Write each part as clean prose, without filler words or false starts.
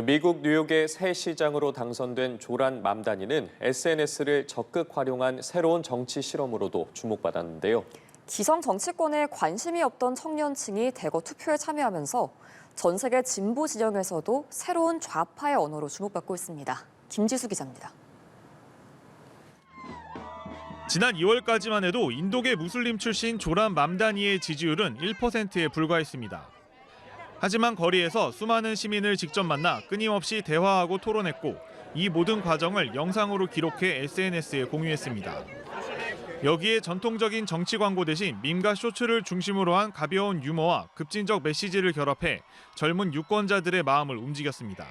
미국 뉴욕의 새 시장으로 당선된 조란 맘다니는 SNS를 적극 활용한 새로운 정치 실험으로도 주목받았는데요. 기성 정치권에 관심이 없던 청년층이 대거 투표에 참여하면서 전 세계 진보 진영에서도 새로운 좌파의 언어로 주목받고 있습니다. 김지수 기자입니다. 지난 2월까지만 해도 인도계 무슬림 출신 조란 맘다니의 지지율은 1%에 불과했습니다. 하지만 거리에서 수많은 시민을 직접 만나 끊임없이 대화하고 토론했고 이 모든 과정을 영상으로 기록해 SNS에 공유했습니다. 여기에 전통적인 정치 광고 대신 밈과 쇼츠를 중심으로 한 가벼운 유머와 급진적 메시지를 결합해 젊은 유권자들의 마음을 움직였습니다.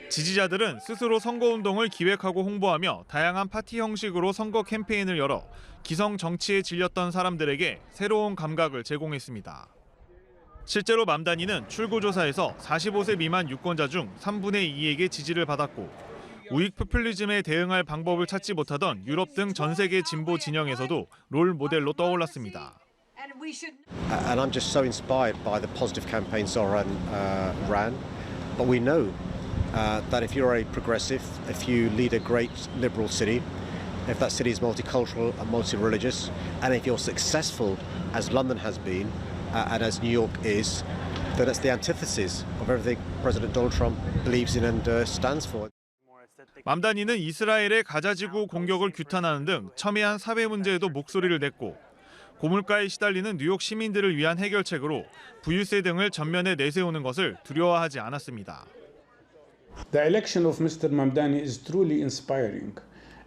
지지자들은 스스로 선거운동을 기획하고 홍보하며 다양한 파티 형식으로 선거 캠페인을 열어 기성 정치에 질렸던 사람들에게 새로운 감각을 제공했습니다. 실제로 맘다니는 출구조사에서 45세 미만 유권자 중 3분의 2에게 지지를 받았고 우익 포퓰리즘에 대응할 방법을 찾지 못하던 유럽 등 전 세계 진보 진영에서도 롤 모델로 떠올랐습니다. And I'm just so inspired by the positive campaign Zoran ran. But we know that if you're a progressive, if you lead a great liberal city, if that city is multicultural and multi-religious, and if you're successful as London has been, and as New York is, then it's the antithesis of everything President Donald Trump believes in and stands for. 맘다니는 이스라엘의 가자지구 공격을 규탄하는 등 첨예한 사회 문제에도 목소리를 냈고 고물가에 시달리는 뉴욕 시민들을 위한 해결책으로 부유세 등을 전면에 내세우는 것을 두려워하지 않았습니다. The election of Mr. Mamdani is truly inspiring.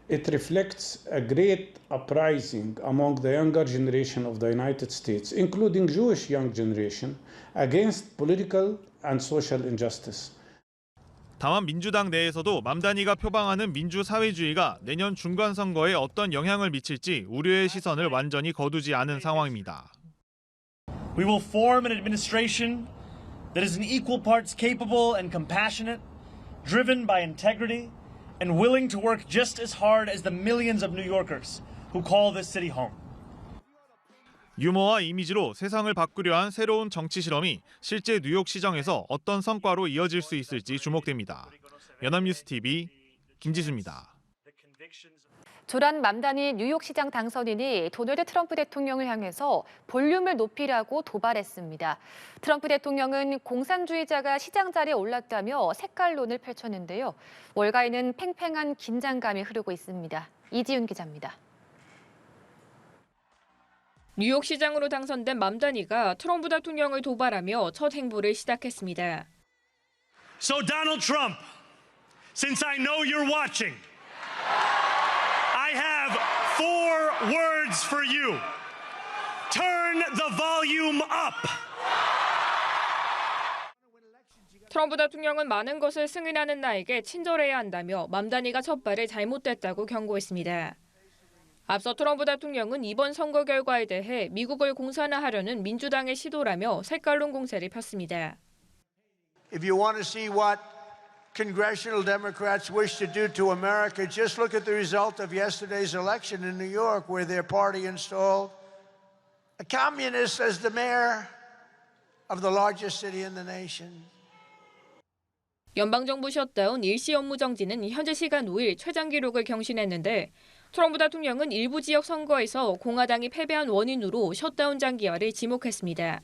It reflects a great uprising among the younger generation of the United States, including Jewish young generation, against political and social injustice. 다만 민주당 내에서도 맘다니가 표방하는 민주사회주의가 내년 중간선거에 어떤 영향을 미칠지 우려의 시선을 완전히 거두지 않은 상황입니다. We will form an administration that is in equal parts capable and compassionate, driven by integrity, and willing to work just as hard as the millions of New Yorkers who call this city home. 유머와 이미지로 세상을 바꾸려 한 새로운 정치 실험이 실제 뉴욕 시정에서 어떤 성과로 이어질 수 있을지 주목됩니다. 연합뉴스 TV 김지수입니다. 조란 맘다니 뉴욕시장 당선인이 도널드 트럼프 대통령을 향해서 볼륨을 높이라고 도발했습니다. 트럼프 대통령은 공산주의자가 시장 자리에 올랐다며 색깔론을 펼쳤는데요. 월가에는 팽팽한 긴장감이 흐르고 있습니다. 이지윤 기자입니다. 뉴욕시장으로 당선된 맘다니가 트럼프 대통령을 도발하며 첫 행보를 시작했습니다. So Donald Trump, since I know you're watching, I have 4 words for you. Turn the volume up. 트럼프 대통령은 많은 것을 승인하는 나에게 친절해야 한다며 맘다니가 첫 발을 잘못됐다고 경고했습니다. 앞서 트럼프 대통령은 이번 선거 결과에 대해 미국을 공산화하려는 민주당의 시도라며 색깔론 공세를 폈습니다. If you want to see what congressional Democrats wish to do to America, just look at the result of yesterday's election in New York, where their party installed a communist as the mayor of the largest city in the nation. 연방정부 셧다운 일시 업무 정지는 현재 시간 5일 최장 기록을 경신했는데 트럼프 대통령은 일부 지역 선거에서 공화당이 패배한 원인으로 셧다운 장기화를 지목했습니다.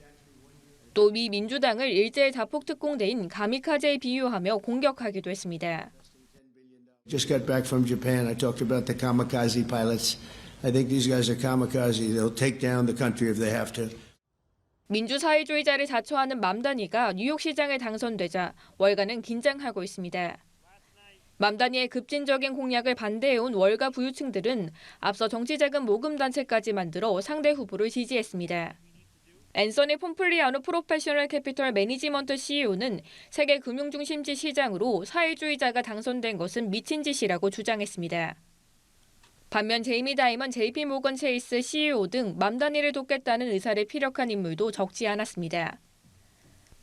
또 미 민주당을 일제의 자폭 특공대인 가미카제에 비유하며 공격하기도 했습니다. Just got back from Japan. I talked about the kamikaze pilots. I think these guys are kamikaze. They'll take down the country if they have to. 민주사회주의자를 자처하는 맘다니가 뉴욕시장에 당선되자 월가는 긴장하고 있습니다. 맘다니의 급진적인 공약을 반대해온 월가 부유층들은 앞서 정치자금 모금단체까지 만들어 상대 후보를 지지했습니다. 앤서니 폼플리아노 프로페셔널 캐피털 매니지먼트 CEO는 세계 금융중심지 시장으로 사회주의자가 당선된 것은 미친 짓이라고 주장했습니다. 반면 제이미 다이먼 JP 모건 체이스 CEO 등 맘다니를 돕겠다는 의사를 피력한 인물도 적지 않았습니다.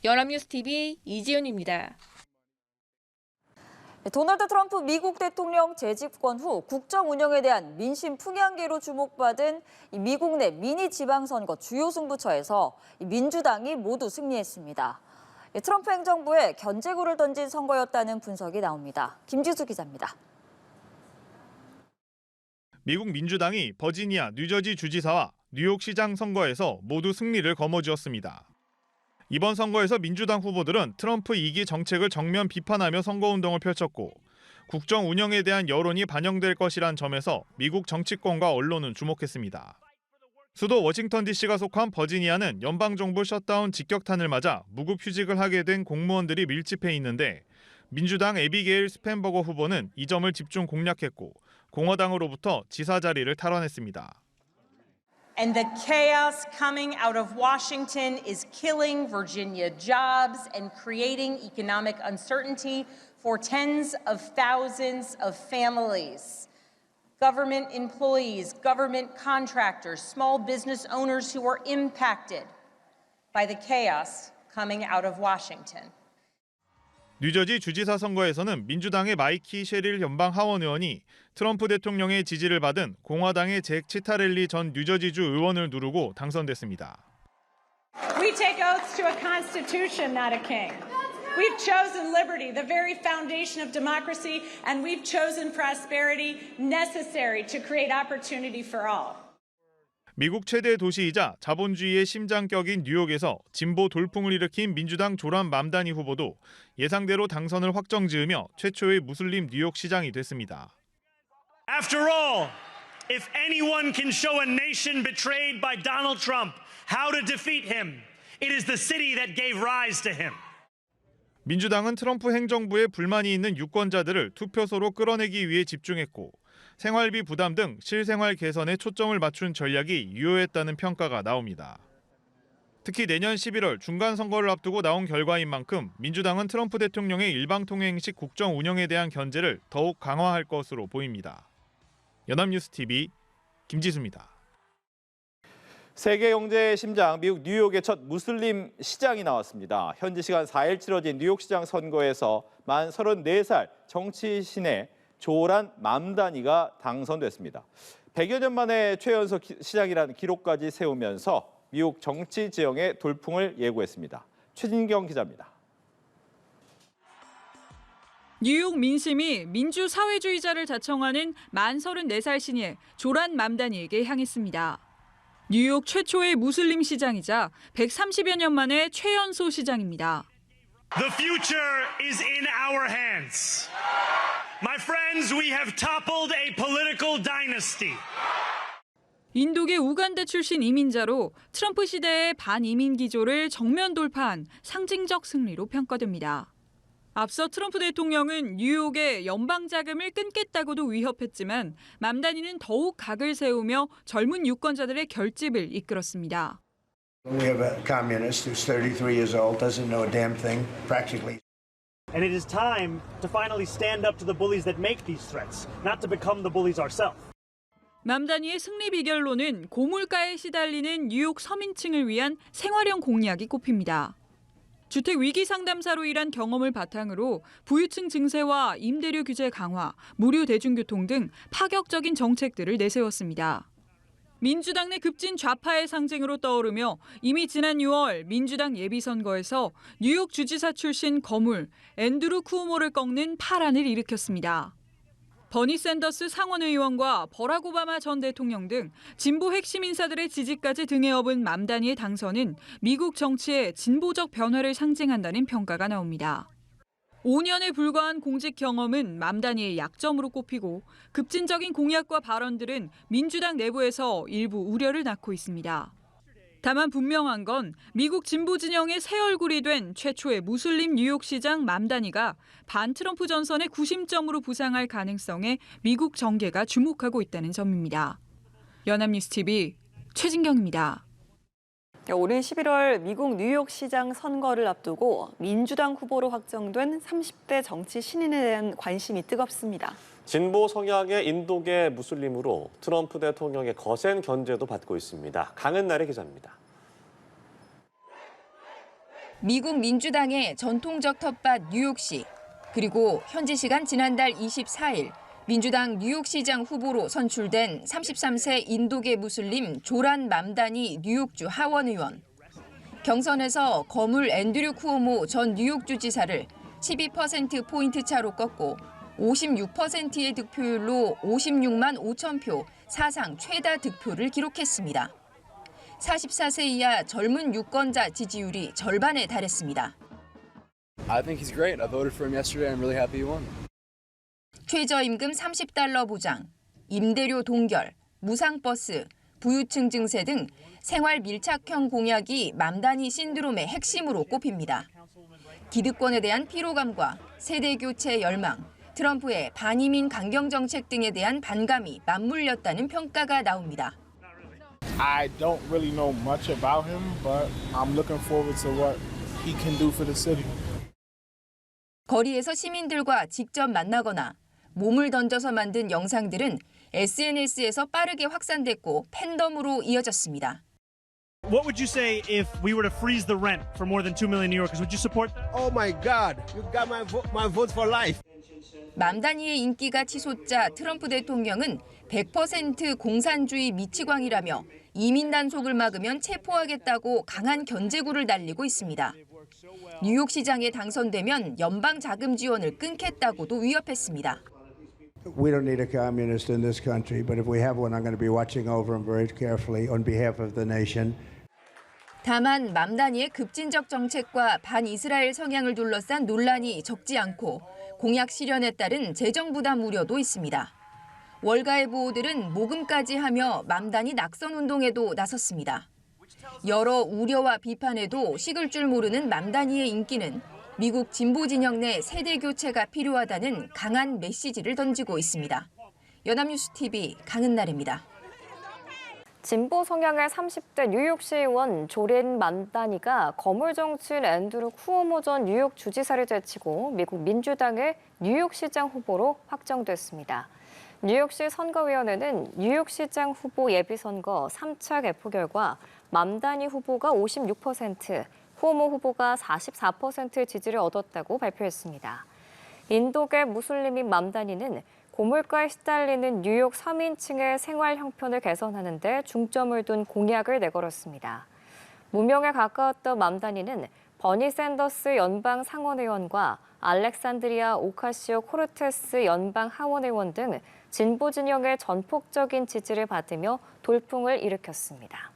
연합뉴스 TV 이지은입니다. 도널드 트럼프 미국 대통령 재집권 후 국정 운영에 대한 민심 풍향계로 주목받은 미국 내 미니 지방선거 주요 승부처에서 민주당이 모두 승리했습니다. 트럼프 행정부에 견제구를 던진 선거였다는 분석이 나옵니다. 김지수 기자입니다. 미국 민주당이 버지니아, 뉴저지 주지사와 뉴욕시장 선거에서 모두 승리를 거머쥐었습니다. 이번 선거에서 민주당 후보들은 트럼프 2기 정책을 정면 비판하며 선거운동을 펼쳤고 국정 운영에 대한 여론이 반영될 것이란 점에서 미국 정치권과 언론은 주목했습니다. 수도 워싱턴 DC가 속한 버지니아는 연방정부 셧다운 직격탄을 맞아 무급휴직을 하게 된 공무원들이 밀집해 있는데 민주당 애비게일 스펜버거 후보는 이 점을 집중 공략했고 공화당으로부터 지사 자리를 탈환했습니다. And the chaos coming out of Washington is killing Virginia jobs and creating economic uncertainty for tens of thousands of families. Government employees, government contractors, small business owners who are impacted by the chaos coming out of Washington. 뉴저지 주지사 선거에서는 민주당의 마이키 셰릴 연방 하원 의원이 트럼프 대통령의 지지를 받은 공화당의 잭 치타렐리 전 뉴저지주 의원을 누르고 당선됐습니다. We take oaths to a constitution, not a king. We've chosen liberty, the very foundation of democracy, and we've chosen prosperity necessary to create opportunity for all. 미국 최대 도시이자 자본주의의 심장격인 뉴욕에서 진보 돌풍을 일으킨 민주당 조란 맘다니 후보도 예상대로 당선을 확정지으며 최초의 무슬림 뉴욕 시장이 됐습니다. After all, if anyone can show a nation betrayed by Donald Trump how to defeat him, it is the city that gave rise to him. 민주당은 트럼프 행정부에 불만이 있는 유권자들을 투표소로 끌어내기 위해 집중했고 생활비 부담 등 실생활 개선에 초점을 맞춘 전략이 유효했다는 평가가 나옵니다. 특히 내년 11월 중간 선거를 앞두고 나온 결과인 만큼 민주당은 트럼프 대통령의 일방통행식 국정 운영에 대한 견제를 더욱 강화할 것으로 보입니다. 연합뉴스TV 김지수입니다. 세계 경제의 심장 미국 뉴욕의 첫 무슬림 시장이 나왔습니다. 현지 시간 4일 치러진 뉴욕시장 선거에서 만 34살 정치신의 조란 맘다니가 당선됐습니다. 100여 년 만에 최연소 시장이라는 기록까지 세우면서 미국 정치 지형의 돌풍을 예고했습니다. 최진경 기자입니다. 뉴욕 민심이 민주사회주의자를 자청하는 만 34살 신예 조란 맘다니에게 향했습니다. 뉴욕 최초의 무슬림 시장이자 130여 년 만에 최연소 시장입니다. The future is in our hands. My friends, we have toppled a political dynasty. 인도계 우간다 출신 이민자로 트럼프 시대의 반이민 기조를 정면 돌파한 상징적 승리로 평가됩니다. 앞서 트럼프 대통령은 뉴욕의 연방 자금을 끊겠다고도 위협했지만 맘다니는 더욱 각을 세우며 젊은 유권자들의 결집을 이끌었습니다. We have a communist who's 33 years old, doesn't know a damn thing, practically. And it is time to finally stand up to the bullies that make these threats, not to become the bullies ourselves. 맘다니의 승리 비결로는 고물가에 시달리는 뉴욕 서민층을 위한 생활형 공약이 꼽힙니다. 주택 위기 상담사로 일한 경험을 바탕으로 부유층 증세와 임대료 규제 강화, 무료 대중교통 등 파격적인 정책들을 내세웠습니다. 민주당 내 급진 좌파의 상징으로 떠오르며 이미 지난 6월 민주당 예비선거에서 뉴욕 주지사 출신 거물 앤드루 쿠오모를 꺾는 파란을 일으켰습니다. 버니 샌더스 상원의원과 버락 오바마 전 대통령 등 진보 핵심 인사들의 지지까지 등에 업은 맘다니의 당선은 미국 정치의 진보적 변화를 상징한다는 평가가 나옵니다. 5년에 불과한 공직 경험은 맘다니의 약점으로 꼽히고 급진적인 공약과 발언들은 민주당 내부에서 일부 우려를 낳고 있습니다. 다만 분명한 건 미국 진보 진영의 새 얼굴이 된 최초의 무슬림 뉴욕시장 맘다니가 반트럼프 전선의 구심점으로 부상할 가능성에 미국 정계가 주목하고 있다는 점입니다. 연합뉴스TV 최진경입니다. 올해 11월 미국 뉴욕시장 선거를 앞두고 민주당 후보로 확정된 30대 정치 신인에 대한 관심이 뜨겁습니다. 진보 성향의 인도계 무슬림으로 트럼프 대통령의 거센 견제도 받고 있습니다. 강은나래 기자입니다. 미국 민주당의 전통적 텃밭 뉴욕시, 그리고 현지 시간 지난달 24일 민주당 뉴욕시장 후보로 선출된 33세 인도계 무슬림 조란 맘다니 뉴욕주 하원 의원. 경선에서 거물 앤드류 쿠오모 전 뉴욕주 지사를 12%포인트 차로 꺾고 56%의 득표율로 56만 5천 표, 사상 최다 득표를 기록했습니다. 44세 이하 젊은 유권자 지지율이 절반에 달했습니다. I think he's great. I voted for him yesterday. I'm really happy he won. 최저임금 $30 보장, 임대료 동결, 무상버스, 부유층 증세 등 생활 밀착형 공약이 맘다니 신드롬의 핵심으로 꼽힙니다. 기득권에 대한 피로감과 세대 교체 열망, 트럼프의 반이민 강경 정책 등에 대한 반감이 맞물렸다는 평가가 나옵니다. I don't really know much about him, but I'm looking forward to what he can do for the city. 거리에서 시민들과 직접 만나거나 몸을 던져서 만든 영상들은 SNS에서 빠르게 확산됐고 팬덤으로 이어졌습니다. What would you say if we were to freeze the rent for more than 2 million New Yorkers? Would you support that? Oh my God, you got my vote for life. 맘다니의 인기가 치솟자 트럼프 대통령은 100% 공산주의 미치광이라며 이민 단속을 막으면 체포하겠다고 강한 견제구를 날리고 있습니다. 뉴욕시장에 당선되면 연방 자금 지원을 끊겠다고도 위협했습니다. We don't need a communist in this country, but if we have one, I'm going to be watching over him very carefully on behalf of the nation. 다만 맘다니의 급진적 정책과 반이스라엘 성향을 둘러싼 논란이 적지 않고 공약 실현에 따른 재정 부담 우려도 있습니다. 월가의 보호들은 모금까지 하며 맘다니 낙선 운동에도 나섰습니다. 여러 우려와 비판에도 식을 줄 모르는 맘다니의 인기는 미국 진보 진영 내 세대 교체가 필요하다는 강한 메시지를 던지고 있습니다. 연합뉴스 TV 강은날입니다. 진보 성향의 30대 뉴욕시 의원 조린 맘다니가 거물 정치인 앤드루 쿠오모 전 뉴욕 주지사를 제치고 미국 민주당의 뉴욕시장 후보로 확정됐습니다. 뉴욕시 선거위원회는 뉴욕시장 후보 예비선거 3차 개표 결과 맘다니 후보가 56%, 쿠오모 후보가 44%의 지지를 얻었다고 발표했습니다. 인도계 무슬림인 맘다니는 고물가에 시달리는 뉴욕 서민층의 생활 형편을 개선하는 데 중점을 둔 공약을 내걸었습니다. 무명에 가까웠던 맘다니는 버니 샌더스 연방 상원의원과 알렉산드리아 오카시오-코르테스 연방 하원의원 등 진보 진영의 전폭적인 지지를 받으며 돌풍을 일으켰습니다.